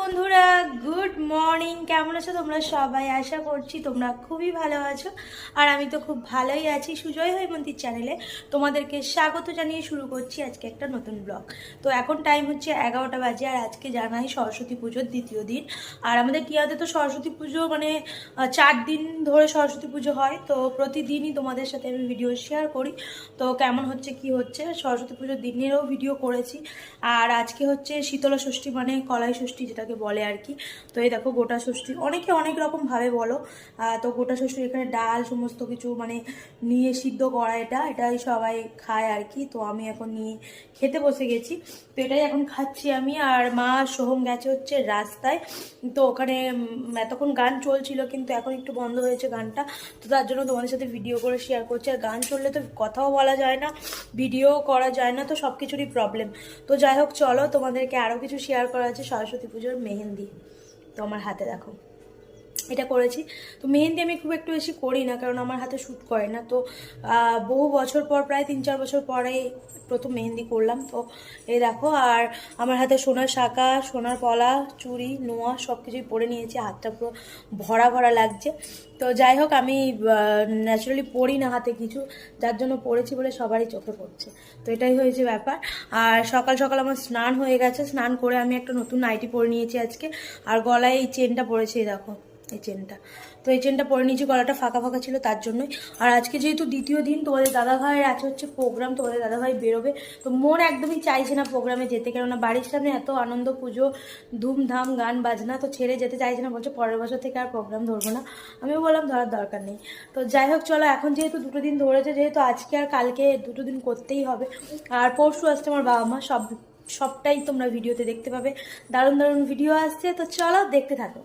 বন্ধুরা, good morning. কেমন আছো তোমরা সবাই? আশা করছি তোমরা খুবই ভালো আছো, আর আমি তো খুব ভালোই আছি। সুজয় হৈমন্তীর চ্যানেলে তোমাদেরকে স্বাগত জানিয়ে শুরু করছি আজকে একটা নতুন ব্লগ। তো এখন টাইম হচ্ছে 11টা বাজে, আর আজকে জানাই সরস্বতী পুজোর দ্বিতীয় দিন। আর আমাদের টিয়াতে তো সরস্বতী পুজো মানে 4 দিন ধরে সরস্বতী পুজো হয়। তো প্রতিদিনই তোমাদের সাথে আমি ভিডিও শেয়ার করি। তো কেমন হচ্ছে কি হচ্ছে, সরস্বতী পুজোর দিনেরও ভিডিও করেছি। আর আজকে হচ্ছে শীতলা ষষ্ঠী মানে কলাই ষষ্ঠী যেটাকে বলে আর কি। তো এই দেখো গোটা ষষ্ঠী, অনেকে অনেক রকম ভাবে বলো। তো গোটা ষষ্ঠী এখানে ডাল সমস্ত কিছু মানে নিয়ে সিদ্ধ করা, এটাই সবাই খায় আর কি। তো আমি এখন নিয়ে খেতে বসে গেছি। তো এটাই এখন খাচ্ছি আমি। আর মা সোহম গেছে হচ্ছে রাস্তায়। তো ওখানে এতক্ষণ গান চলছিল, কিন্তু এখন একটু বন্ধ হয়েছে গানটা। তো তার জন্য তোমাদের সাথে ভিডিও করে শেয়ার করছি। আর গান চললে তো কথাও বলা যায় না, ভিডিও করা যায় না, তো সব কিছুরই প্রবলেম। তো যাই হোক, চলো তোমাদেরকে আরও কিছু শেয়ার করা আছে। সরস্বতী পুজোর মেহেন্দি তো আমার হাতে দেখো এটা করেছি। তো মেহেন্দি আমি খুব একটু বেশি করি না, কারণ আমার হাতে শ্যুট করে না। তো বহু বছর পর, প্রায় 3-4 বছর পরে প্রথম মেহেন্দি করলাম। তো এই দেখো, আর আমার হাতে সোনার শাঁখা, সোনার পলা, চুড়ি, নোয়া সব কিছুই পরে নিয়েছি। হাতটা পুরো ভরা ভরা লাগছে। তো যাই হোক, আমি ন্যাচারালি পরি না হাতে কিছু, যার জন্য পরেছি বলে সবারই চোখে পড়ছে। তো এটাই হয়েছে ব্যাপার। আর সকাল সকাল আমার স্নান হয়ে গেছে। স্নান করে আমি একটা নতুন নাইটি পরে নিয়েছি আজকে। আর গলায় এই চেনটা পরেছি, দেখো এই চেনটা। তো এই চেনটা পরে নিয়েছি, গলাটা ফাঁকা ফাঁকা ছিল তার জন্যই। আর আজকে যেহেতু দ্বিতীয় দিন, তোমাদের দাদাভাইয়ের আছে হচ্ছে প্রোগ্রাম, তোমাদের দাদাভাই বেরোবে। তো মন একদমই চাইছে না প্রোগ্রামে যেতে, কেননা বাড়ির সামনে এত আনন্দ, পুজো, ধুমধাম, গান বাজনা, তো ছেড়ে যেতে চাইছে না। বলছে পরের বছর থেকে আর প্রোগ্রাম ধরবো না। আমিও বললাম ধরার দরকার নেই। তো যাই হোক, চলো এখন যেহেতু দুটো দিন ধরেছে, যেহেতু আজকে আর কালকে দুটো দিন করতেই হবে। আর পরশু আসছে আমার বাবা মা, সবটাই তোমরা ভিডিওতে দেখতে পাবে। দারুণ দারুণ ভিডিও আসছে, তো চলো দেখতে থাকো।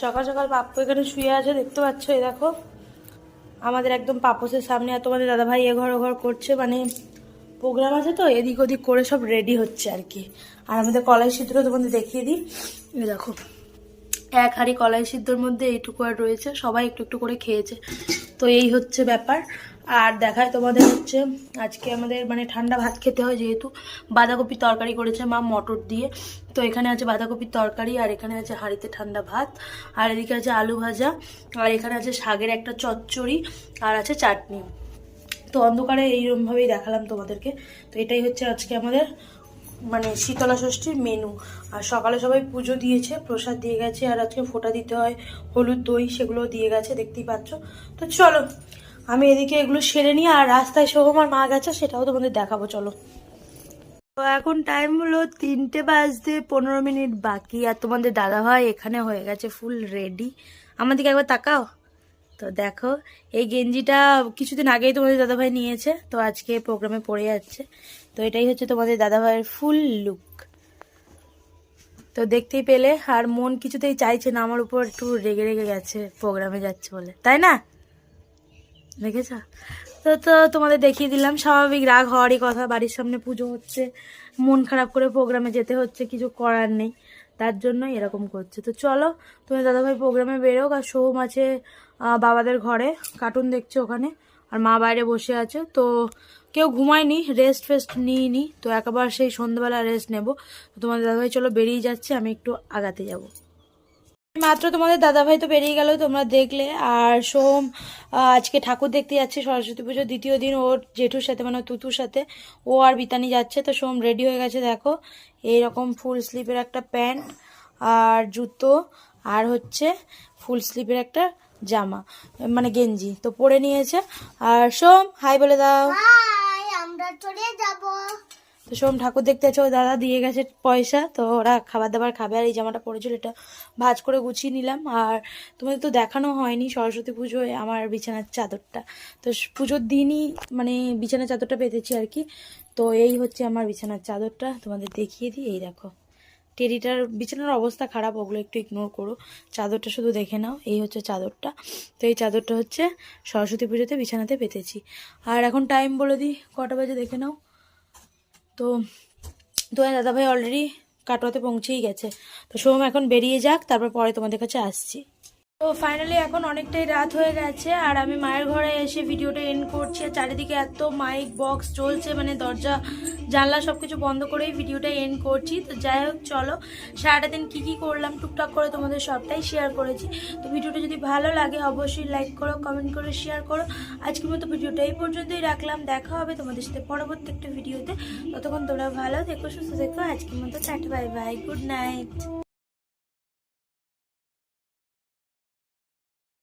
সকাল সকাল পাপ্পু এখানে শুয়ে আছে, দেখতে পাচ্ছ। এই দেখো আমাদের একদম পাপোসের সামনে। আর তোমাদের দাদাভাই এ ঘর ও ঘর করছে, মানে প্রোগ্রাম আছে তো এদিক ওদিক করে সব রেডি হচ্ছে আর কি। আর আমাদের কলাই সিদ্ধটা তোমাদের দেখিয়ে দিই। এই দেখো এক হাঁড়ি কলাই সিদ্ধর মধ্যে এইটুকু আর রয়েছে, সবাই একটু একটু করে খেয়েছে। তো এই হচ্ছে ব্যাপার। আর দেখায় তোমাদের হচ্ছে আজকে আমাদের মানে ঠান্ডা ভাত খেতে হয়, যেহেতু বাঁধাকপির তরকারি করেছে মা মটর দিয়ে। তো এখানে আছে বাঁধাকপির তরকারি, আর এখানে আছে হাঁড়িতে ঠান্ডা ভাত, আর এদিকে আছে আলু ভাজা, আর এখানে আছে শাকের একটা চচ্চড়ি, আর আছে চাটনি। তো অন্ধকারে এইরকমভাবেই দেখালাম তোমাদেরকে। তো এটাই হচ্ছে আজকে আমাদের মানে শীতলা ষষ্ঠীর মেনু। আর সকালে সবাই পুজো দিয়েছে, প্রসাদ দিয়ে গেছে, আর আজকে ফোঁটা দিতে হয়, হলুদ দই সেগুলোও দিয়ে গেছে, দেখতেই পাচ্ছ। তো চলো আমি এদিকে এগুলো সেরে নিই। আর রাস্তায় সোহম আর মা গেছে, সেটাও তোমাদের দেখাবো, চলো। তো এখন টাইম হলো 3:15 বাকি, আর তোমাদের দাদাভাই এখানে হয়ে গেছে ফুল রেডি। আমার দিকে একবার তাকাও। তো দেখো এই গেঞ্জিটা কিছুদিন আগেই তোমাদের দাদাভাই নিয়েছে, তো আজকে প্রোগ্রামে পরে যাচ্ছে। তো এটাই হচ্ছে তোমাদের দাদাভাইয়ের ফুল লুক। তো দেখতেই পেলে। আর মন কিছুতেই চাইছে না, আমার উপর একটু রেগে রেগে গেছে প্রোগ্রামে যাচ্ছে বলে, তাই না? দেখেছ? তো তো তোমাদের দেখিয়ে দিলাম, স্বাভাবিক রাগ হওয়ারই কথা। বাড়ির সামনে পুজো হচ্ছে, মন খারাপ করে প্রোগ্রামে যেতে হচ্ছে, কিছু করার নেই, তার জন্যই এরকম করছে। তো চলো তুমি দাদাভাই প্রোগ্রামে বেরোক। আর সোম আছে বাবাদের ঘরে, কার্টুন দেখছে ওখানে, আর মা বাইরে বসে আছে। তো কেউ ঘুমায়নি, রেস্ট ফেস্ট নিইনি, তো একবার সেই সন্ধ্যাবেলা রেস্ট নেব। তো তোমাদের দাদাভাই চলো বেরিয়ে যাচ্ছে, আমি একটু আগাতে যাব। মাত্র তোমাদের দাদাভাই তো বেরিয়ে গেল, তোমরা দেখলে। আর সোম আজকে ঠাকুর দেখতে যাচ্ছে সরস্বতী পুজোর দ্বিতীয় দিন, ওর জেঠুর সাথে মানে তুতুর সাথে। ও আর বিতানি যাচ্ছে। তো সোম রেডি হয়ে গেছে, দেখো এইরকম ফুল স্লিভের একটা প্যান্ট আর জুতো, আর হচ্ছে ফুল স্লিভের একটা জামা মানে গেঞ্জি তো পরে নিয়েছে। আর সোম হাই বলে দাও। হাই, আমরা চলে যাব। তো সোম ঠাকুর দেখতে আছে, ও দাদা দিয়ে গেছে পয়সা, তো ওরা খাবার দাবার খাবে। আর এই জামাটা পরেছিল, এটা ভাঁজ করে গুছিয়ে নিলাম। আর তোমাদের তো দেখানো হয়নি সরস্বতী পুজোয় আমার বিছানার চাদরটা। তো পুজোর দিনই মানে বিছানার চাদরটা পেতেছি আর কি। তো এই হচ্ছে আমার বিছানার চাদরটা, তোমাদের দেখিয়ে দিই। এই দেখো টেরিটার বিছানার অবস্থা খারাপ, ওগুলো একটু ইগনোর করো, চাদরটা শুধু দেখে নাও। এই হচ্ছে চাদরটা। তো এই চাদরটা হচ্ছে সরস্বতী পুজোতে বিছানাতে পেতেছি। আর এখন টাইম বলে দিই কটা বাজে, দেখে নাও। তো তোমার দাদাভাই অলরেডি কাটোয়াতে পৌঁছেই গেছে। তো সোম এখন বেরিয়ে যাক, তারপর পরে তোমাদের কাছে আসছি। তো ফাইনালি এখন অনেকটাই রাত হয়ে গেছে আর আমি মায়ের ঘরে এসে ভিডিওটা এন্ড করছি। আর চারিদিকে এত মাইক বক্স চলছে, মানে দরজা জানলা সব কিছু বন্ধ করেই ভিডিওটা এন্ড করছি। তো যাই হোক, চলো সারাটা দিন কী কী করলাম টুকটাক করে তোমাদের সবটাই শেয়ার করেছি। তো ভিডিওটা যদি ভালো লাগে অবশ্যই লাইক করো, কমেন্ট করো, শেয়ার করো। আজকের মতো ভিডিওটা এই পর্যন্তই রাখলাম। দেখা হবে তোমাদের সাথে পরবর্তী একটা ভিডিওতে। ততক্ষণ তোমরা ভালো থেকো, সুস্থ থেকো। আজকের মতো tata, bye bye, good night.